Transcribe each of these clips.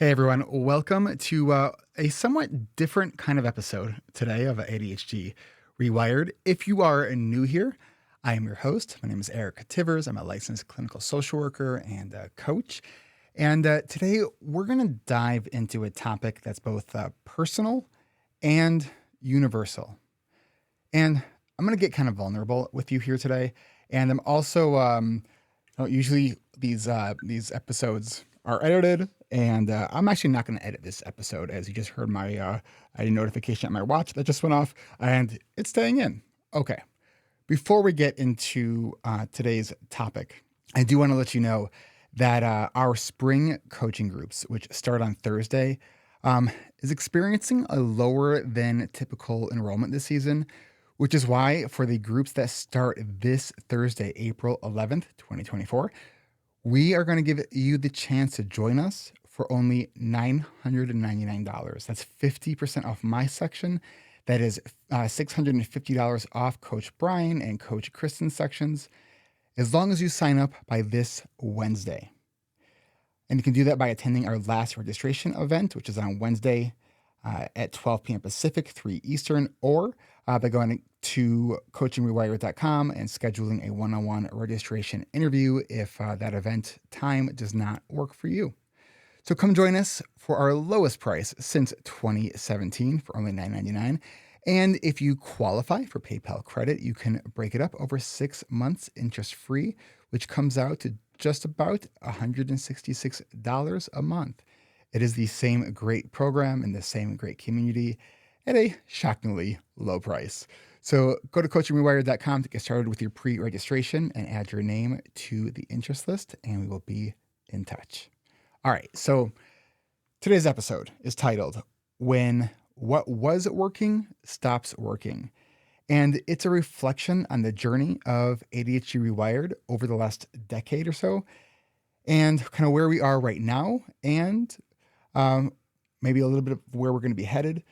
Hey everyone, welcome to a somewhat different kind of episode today of ADHD Rewired. If you are new here, I am your host. My name is Eric Tivers. I'm a licensed clinical social worker and coach. And today we're going to dive into a topic that's both personal and universal. And I'm going to get kind of vulnerable with you here today. And I'm also usually these episodes are edited, and I'm actually not going to edit this episode, as you just heard my I had a notification at my watch that just went off, and it's staying in. Okay. Before we get into today's topic, I do want to let you know that our spring coaching groups, which start on Thursday, um, is experiencing a lower than typical enrollment this season, which is why for the groups that start this Thursday, April 11th, 2024, we are going to give you the chance to join us for only $999. That's 50% off my section. That is $650 off Coach Brian and Coach Kristen's sections, as long as you sign up by this Wednesday. And you can do that by attending our last registration event, which is on Wednesday at 12 p.m. Pacific, 3 Eastern, or by going to coachingrewired.com and scheduling a one-on-one registration interview if that event time does not work for you. So come join us for our lowest price since 2017 for only $9.99. And if you qualify for PayPal credit, you can break it up over 6 months interest-free, which comes out to just about $166 a month. It is the same great program and the same great community at a shockingly low price. So go to coachingrewired.com to get started with your pre-registration and add your name to the interest list, and we will be in touch. All right, so today's episode is titled When What Was Working Stops Working. And it's a reflection on the journey of ADHD Rewired over the last decade or so, and kind of where we are right now, and maybe a little bit of where we're going to be headed.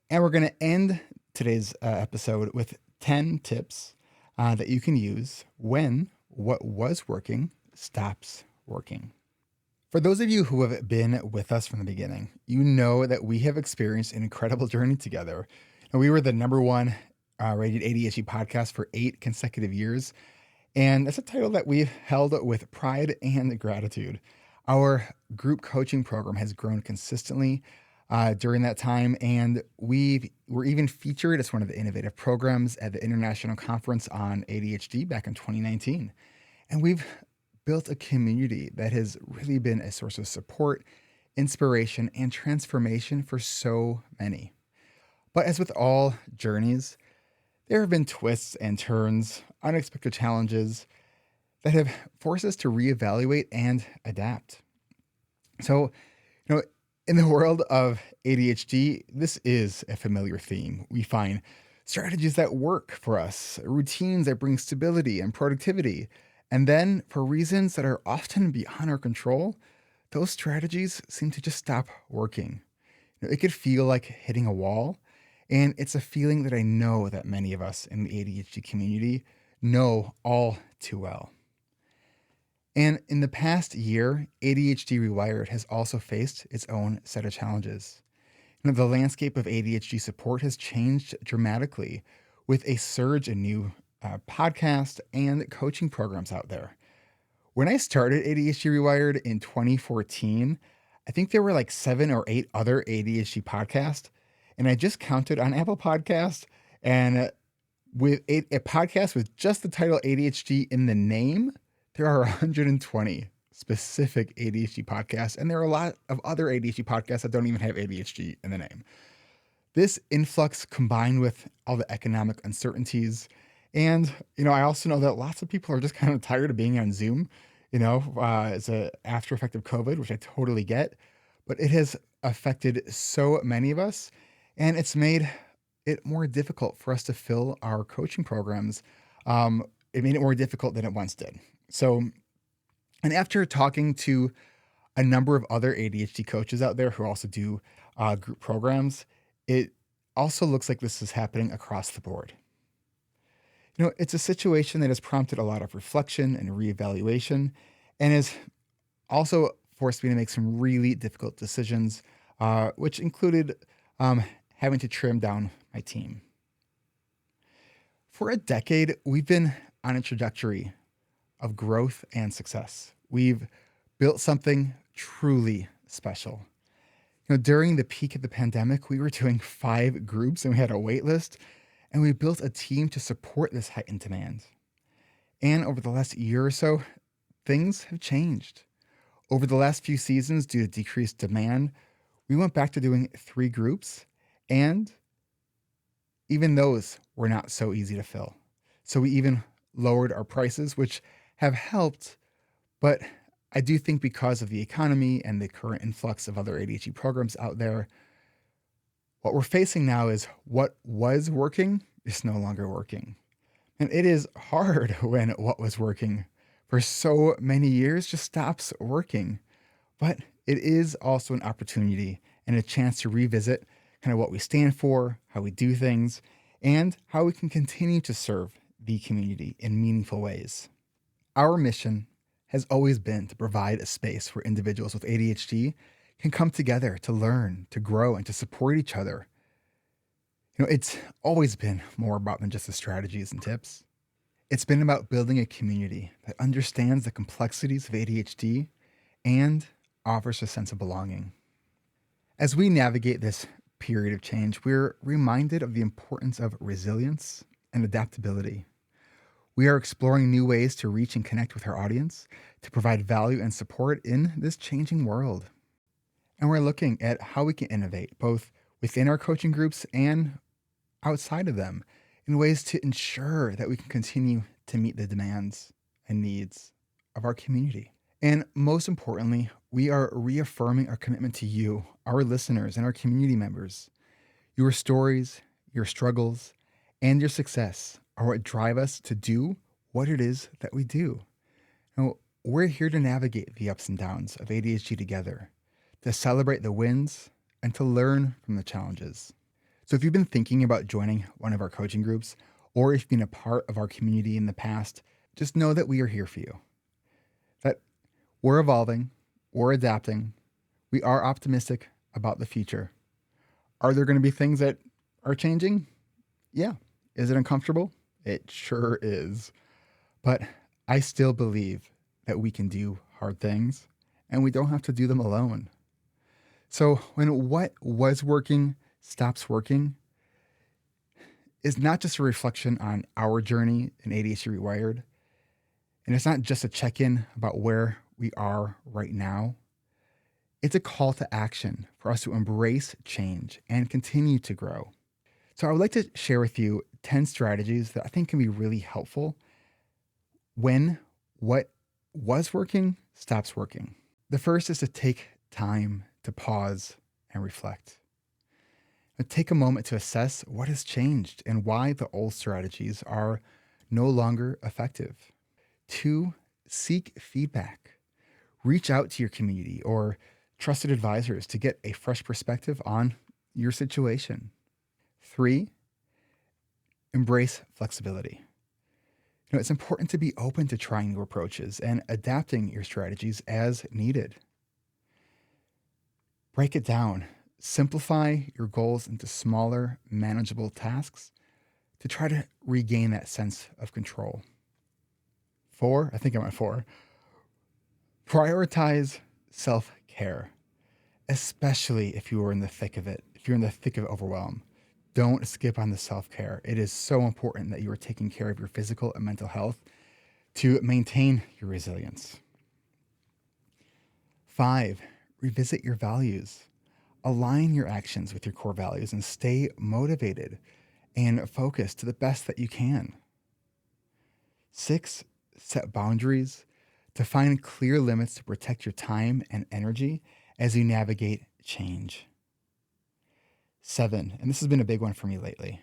And we're going to end today's episode with 10 tips that you can use when what was working stops working. For those of you who have been with us from the beginning, you know that we have experienced an incredible journey together. And we were the number one rated ADHD podcast for 8 consecutive years. And that's a title that we've held with pride and gratitude. Our group coaching program has grown consistently during that time, and we were even featured as one of the innovative programs at the International Conference on ADHD back in 2019. And we've built a community that has really been a source of support, inspiration, and transformation for so many. But as with all journeys, there have been twists and turns, unexpected challenges that have forced us to reevaluate and adapt. So, in the world of ADHD, this is a familiar theme. We find strategies that work for us, routines that bring stability and productivity. And then, for reasons that are often beyond our control, those strategies seem to just stop working. It could feel like hitting a wall, and it's a feeling that I know that many of us in the ADHD community know all too well. And in the past year, ADHD Rewired has also faced its own set of challenges. The landscape of ADHD support has changed dramatically with a surge in new podcasts and coaching programs out there. When I started ADHD Rewired in 2014, I think there were like 7 or 8 other ADHD podcasts, and I just counted on Apple Podcasts, and with a podcast with just the title ADHD in the name, there are 120 specific ADHD podcasts, and there are a lot of other ADHD podcasts that don't even have ADHD in the name. This influx combined with all the economic uncertainties, and I also know that lots of people are just kind of tired of being on Zoom, as an after effect of COVID, which I totally get, but it has affected so many of us, and it's made it more difficult for us to fill our coaching programs. It made it more difficult than it once did. So, and after talking to a number of other ADHD coaches out there who also do group programs, it also looks like this is happening across the board. It's a situation that has prompted a lot of reflection and reevaluation, and has also forced me to make some really difficult decisions, which included having to trim down my team. For a decade, we've been on a trajectory of growth and success. We've built something truly special. During the peak of the pandemic, we were doing 5 groups and we had a wait list, and we built a team to support this heightened demand. And over the last year or so, things have changed. Over the last few seasons, due to decreased demand, we went back to doing 3 groups, and even those were not so easy to fill. So we even lowered our prices, which have helped, but I do think because of the economy and the current influx of other ADHD programs out there, what we're facing now is what was working is no longer working. And it is hard when what was working for so many years just stops working. But it is also an opportunity and a chance to revisit kind of what we stand for, how we do things, and how we can continue to serve the community in meaningful ways. Our mission has always been to provide a space where individuals with ADHD can come together to learn, to grow, and to support each other. It's always been more about than just the strategies and tips. It's been about building a community that understands the complexities of ADHD and offers a sense of belonging. As we navigate this period of change, we're reminded of the importance of resilience and adaptability. We are exploring new ways to reach and connect with our audience, to provide value and support in this changing world. And we're looking at how we can innovate, both within our coaching groups and outside of them, in ways to ensure that we can continue to meet the demands and needs of our community. And most importantly, we are reaffirming our commitment to you, our listeners, and our community members. Your stories, your struggles, and your success are what drive us to do what it is that we do. Now, we're here to navigate the ups and downs of ADHD together, to celebrate the wins, and to learn from the challenges. So if you've been thinking about joining one of our coaching groups, or if you've been a part of our community in the past, just know that we are here for you. That we're evolving, we're adapting, we are optimistic about the future. Are there going to be things that are changing? Yeah. Is it uncomfortable? It sure is. But I still believe that we can do hard things and we don't have to do them alone. So when what was working stops working, is not just a reflection on our journey in ADHD Rewired, and it's not just a check-in about where we are right now. It's a call to action for us to embrace change and continue to grow. So I would like to share with you 10 strategies that I think can be really helpful when what was working stops working. The first is to take time to pause and reflect. Now, take a moment to assess what has changed and why the old strategies are no longer effective. 2, seek feedback. Reach out to your community or trusted advisors to get a fresh perspective on your situation. 3, embrace flexibility. It's important to be open to trying new approaches and adapting your strategies as needed. Break it down. Simplify your goals into smaller, manageable tasks to try to regain that sense of control. 4, I think I'm at 4. Prioritize self-care, especially if you are in the thick of it, if you're in the thick of overwhelm. Don't skip on the self-care. It is so important that you are taking care of your physical and mental health to maintain your resilience. 5, revisit your values. Align your actions with your core values and stay motivated and focused to the best that you can. 6, set boundaries. Define clear limits to protect your time and energy as you navigate change. 7, and this has been a big one for me lately,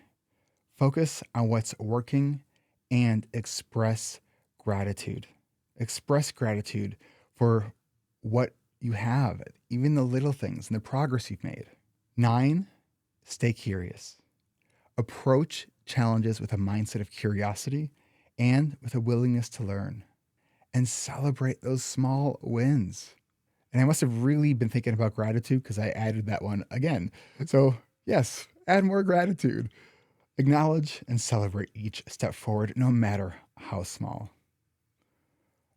focus on what's working and express gratitude. Express gratitude for what you have, even the little things and the progress you've made. 9, stay curious. Approach challenges with a mindset of curiosity and with a willingness to learn. And celebrate those small wins. And I must have really been thinking about gratitude because I added that one again. So, yes, add more gratitude. Acknowledge and celebrate each step forward, no matter how small.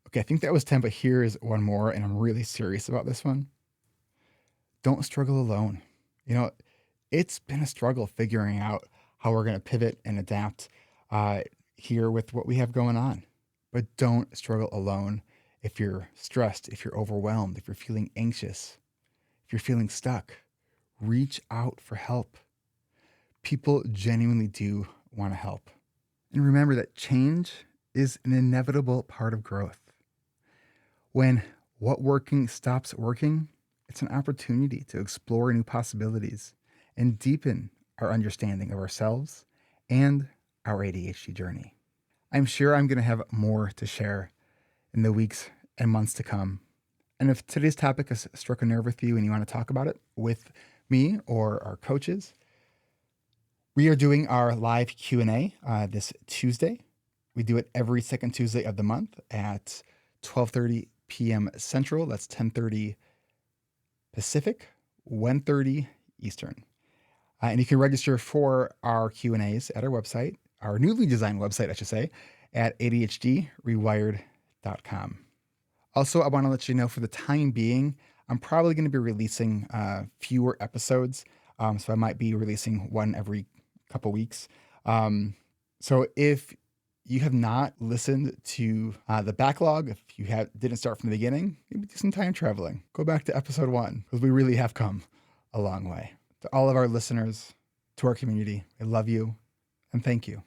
Okay, I think that was 10, but here is one more, and I'm really serious about this one. Don't struggle alone. You know, it's been a struggle figuring out how we're going to pivot and adapt uh, here with what we have going on. But don't struggle alone if you're stressed, if you're overwhelmed, if you're feeling anxious, if you're feeling stuck. Reach out for help. People genuinely do want to help. And remember that change is an inevitable part of growth. When what working stops working, it's an opportunity to explore new possibilities and deepen our understanding of ourselves and our ADHD journey. I'm sure I'm going to have more to share in the weeks and months to come. And if today's topic has struck a nerve with you and you want to talk about it with me or our coaches, we are doing our live Q&A this Tuesday. We do it every second Tuesday of the month at 12:30 p.m. Central. That's 10:30 Pacific, 1:30 Eastern. And you can register for our Q&As at our website, our newly designed website, I should say, at ADHDrewired.com. Also, I want to let you know for the time being, I'm probably going to be releasing fewer episodes. So I might be releasing one every couple weeks. So if you have not listened to the backlog, if you didn't start from the beginning, maybe do some time traveling. Go back to episode 1 because we really have come a long way. To all of our listeners, to our community, I love you and thank you.